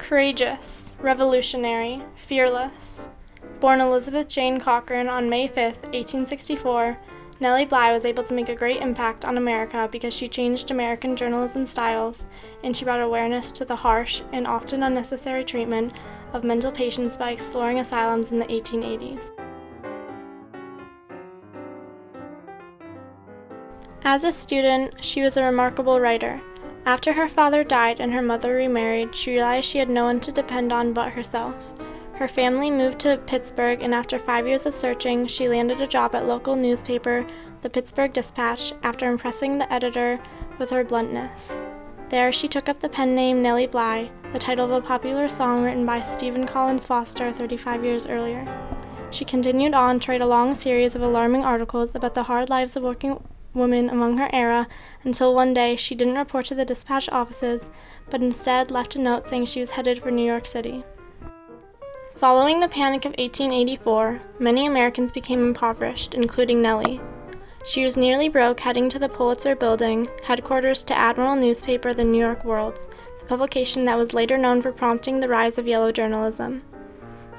Courageous, revolutionary, fearless. Born Elizabeth Jane Cochran on May 5, 1864, Nellie Bly was able to make a great impact on America because she changed American journalism styles, and she brought awareness to the harsh and often unnecessary treatment of mental patients by exploring asylums in the 1880s. As a student, she was a remarkable writer. After her father died and her mother remarried, she realized she had no one to depend on but herself. Her family moved to Pittsburgh, and after 5 years of searching, she landed a job at local newspaper, the Pittsburgh Dispatch, after impressing the editor with her bluntness. There, she took up the pen name Nellie Bly, the title of a popular song written by Stephen Collins Foster 35 years earlier. She continued on to write a long series of alarming articles about the hard lives of working women among her era, until one day she didn't report to the Dispatch offices, but instead left a note saying she was headed for New York City. Following the Panic of 1884, many Americans became impoverished, including Nellie. She was nearly broke heading to the Pulitzer Building, headquarters to Admiral newspaper The New York World, the publication that was later known for prompting the rise of yellow journalism.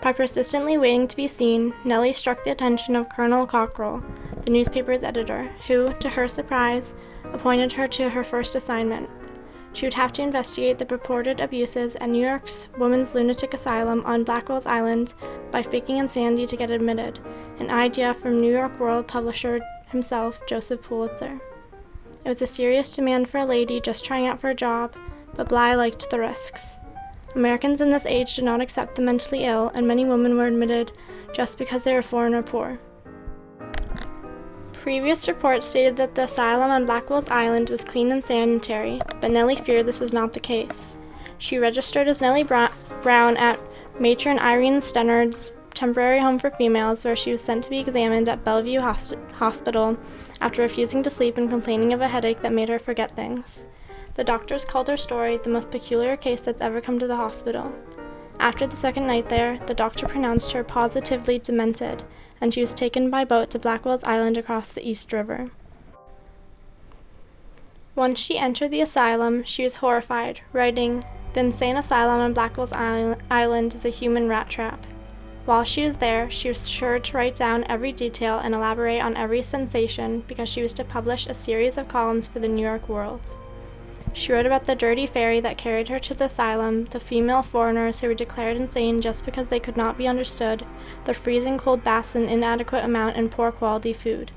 By persistently waiting to be seen, Nellie struck the attention of Colonel Cockrell, the newspaper's editor, who, to her surprise, appointed her to her first assignment. She would have to investigate the purported abuses at New York's Women's Lunatic Asylum on Blackwell's Island by faking insanity to get admitted, an idea from New York World publisher himself, Joseph Pulitzer. It was a serious demand for a lady just trying out for a job, but Bly liked the risks. Americans in this age did not accept the mentally ill, and many women were admitted just because they were foreign or poor. Previous reports stated that the asylum on Blackwell's Island was clean and sanitary, but Nellie feared this was not the case. She registered as Nellie Brown at Matron Irene Stennard's temporary home for females, where she was sent to be examined at Bellevue Hospital after refusing to sleep and complaining of a headache that made her forget things. The doctors called her story the most peculiar case that's ever come to the hospital. After the second night there, the doctor pronounced her positively demented, and she was taken by boat to Blackwell's Island across the East River. Once she entered the asylum, she was horrified, writing, "The insane asylum on Blackwell's Island is a human rat trap." While she was there, she was sure to write down every detail and elaborate on every sensation because she was to publish a series of columns for the New York World. She wrote about the dirty ferry that carried her to the asylum, the female foreigners who were declared insane just because they could not be understood, the freezing cold baths and inadequate amount and poor quality food.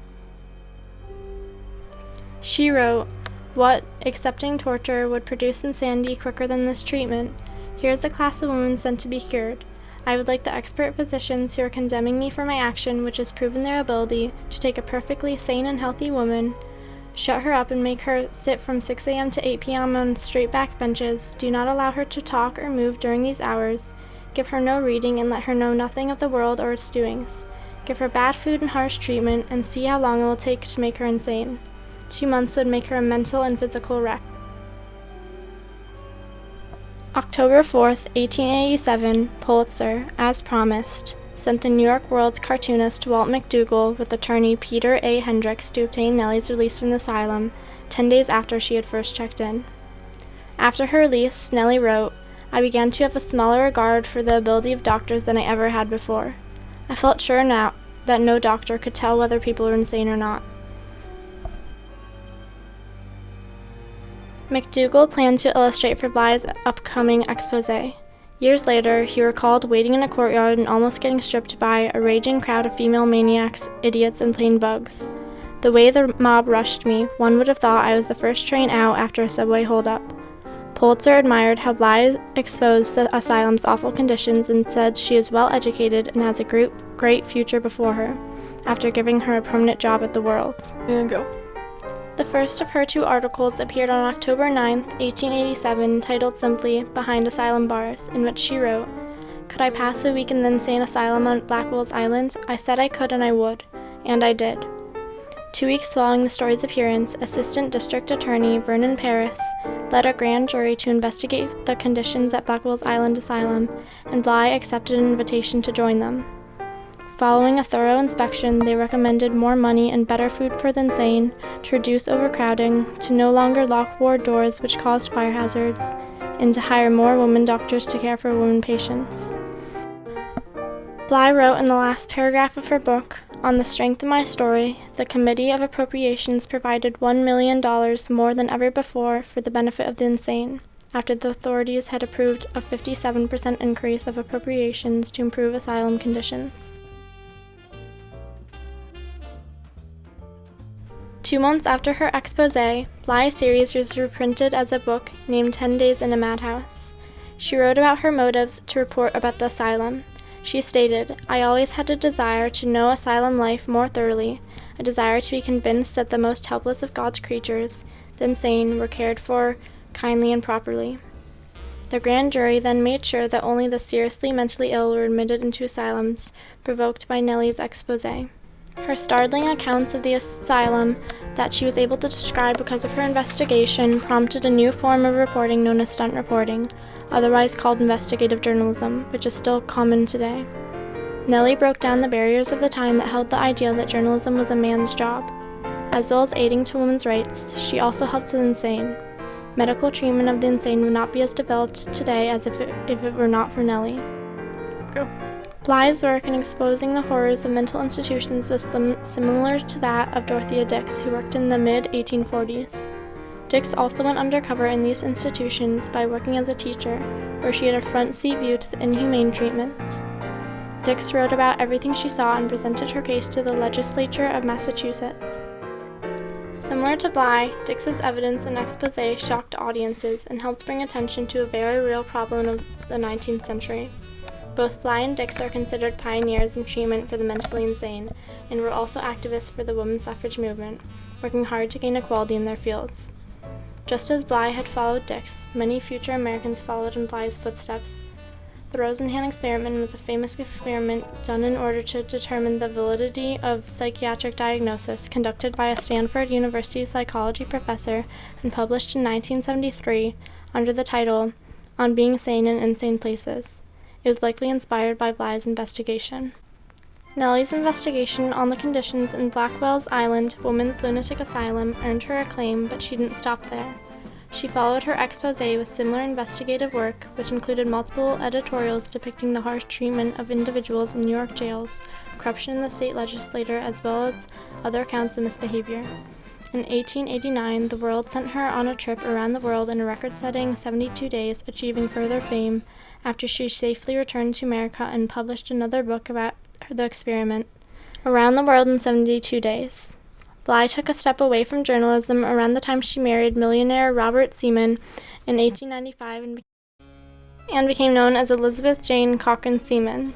She wrote, "What, accepting torture, would produce insanity quicker than this treatment? Here is a class of women sent to be cured. I would like the expert physicians who are condemning me for my action, which has proven their ability, to take a perfectly sane and healthy woman, shut her up and make her sit from 6 a.m. to 8 p.m. on straight back benches. Do not allow her to talk or move during these hours. Give her no reading and let her know nothing of the world or its doings. Give her bad food and harsh treatment, and see how long it will take to make her insane. 2 months would make her a mental and physical wreck." October 4th, 1887, Pulitzer, as promised, sent the New York World's cartoonist Walt McDougall with attorney Peter A. Hendricks to obtain Nellie's release from the asylum 10 days after she had first checked in. After her release, Nellie wrote, "I began to have a smaller regard for the ability of doctors than I ever had before. I felt sure now that no doctor could tell whether people were insane or not." McDougall planned to illustrate for Bly's upcoming expose. Years later, he recalled waiting in a courtyard and almost getting stripped by a raging crowd of female maniacs, idiots, and plain bugs. "The way the mob rushed me, one would have thought I was the first train out after a subway holdup." Pulitzer admired how Bly exposed the asylum's awful conditions and said she is well educated and has a great future before her, after giving her a permanent job at the World. The first of her 2 articles appeared on October 9, 1887, titled simply, "Behind Asylum Bars," in which she wrote, "Could I pass a week in the insane asylum on Blackwell's Island? I said I could and I would. And I did." 2 weeks following the story's appearance, Assistant District Attorney Vernon Paris led a grand jury to investigate the conditions at Blackwell's Island Asylum, and Bly accepted an invitation to join them. Following a thorough inspection, they recommended more money and better food for the insane, to reduce overcrowding, to no longer lock ward doors which caused fire hazards, and to hire more women doctors to care for women patients. Bly wrote in the last paragraph of her book, "On the strength of my story, the Committee of Appropriations provided $1 million more than ever before for the benefit of the insane, after the authorities had approved a 57% increase of appropriations to improve asylum conditions." 2 months after her exposé, Bly's series was reprinted as a book named 10 Days in a Madhouse. She wrote about her motives to report about the asylum. She stated, "I always had a desire to know asylum life more thoroughly, a desire to be convinced that the most helpless of God's creatures, the insane, were cared for kindly and properly." The grand jury then made sure that only the seriously mentally ill were admitted into asylums, provoked by Nellie's exposé. Her startling accounts of the asylum that she was able to describe because of her investigation prompted a new form of reporting known as stunt reporting, otherwise called investigative journalism, which is still common today. Nellie broke down the barriers of the time that held the idea that journalism was a man's job. As well as aiding to women's rights, she also helped the insane. Medical treatment of the insane would not be as developed today as if it were not for Nellie. Bly's work in exposing the horrors of mental institutions was similar to that of Dorothea Dix, who worked in the mid-1840s. Dix also went undercover in these institutions by working as a teacher, where she had a front-seat view to the inhumane treatments. Dix wrote about everything she saw and presented her case to the legislature of Massachusetts. Similar to Bly, Dix's evidence and exposé shocked audiences and helped bring attention to a very real problem of the 19th century. Both Bly and Dix are considered pioneers in treatment for the mentally insane, and were also activists for the women's suffrage movement, working hard to gain equality in their fields. Just as Bly had followed Dix, many future Americans followed in Bly's footsteps. The Rosenhan experiment was a famous experiment done in order to determine the validity of psychiatric diagnosis, conducted by a Stanford University psychology professor and published in 1973 under the title "On Being Sane in Insane Places." It was likely inspired by Bly's investigation. Nellie's investigation on the conditions in Blackwell's Island Women's Lunatic Asylum earned her acclaim, but she didn't stop there. She followed her exposé with similar investigative work, which included multiple editorials depicting the harsh treatment of individuals in New York jails, corruption in the state legislature, as well as other accounts of misbehavior. In 1889, the World sent her on a trip around the world in a record-setting 72 days, achieving further fame after she safely returned to America and published another book about the experiment, Around the World in 72 Days. Bly took a step away from journalism around the time she married millionaire Robert Seaman in 1895 and became known as Elizabeth Jane Cochran Seaman.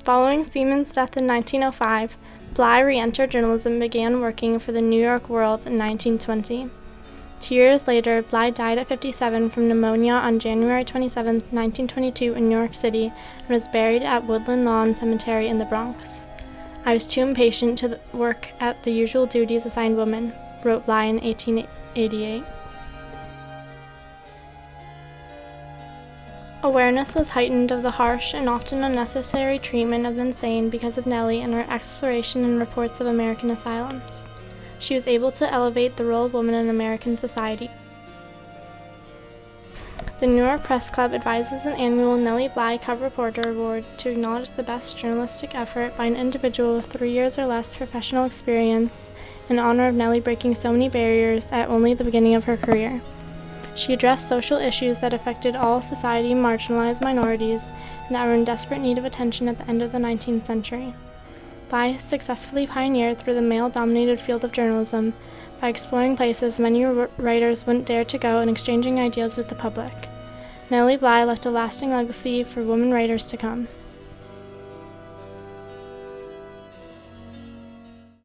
Following Seaman's death in 1905, Bly re-entered journalism and began working for the New York World in 1920. 2 years later, Bly died at 57 from pneumonia on January 27, 1922 in New York City, and was buried at Woodland Lawn Cemetery in the Bronx. "I was too impatient to work at the usual duties assigned women," wrote Bly in 1888. Awareness was heightened of the harsh and often unnecessary treatment of the insane because of Nellie and her exploration and reports of American asylums. She was able to elevate the role of women in American society. The New York Press Club advises an annual Nellie Bly Cub Reporter Award to acknowledge the best journalistic effort by an individual with 3 years or less professional experience in honor of Nellie breaking so many barriers at only the beginning of her career. She addressed social issues that affected all society marginalized minorities and that were in desperate need of attention at the end of the 19th century. Bly successfully pioneered through the male-dominated field of journalism by exploring places many writers wouldn't dare to go and exchanging ideas with the public. Nellie Bly left a lasting legacy for women writers to come.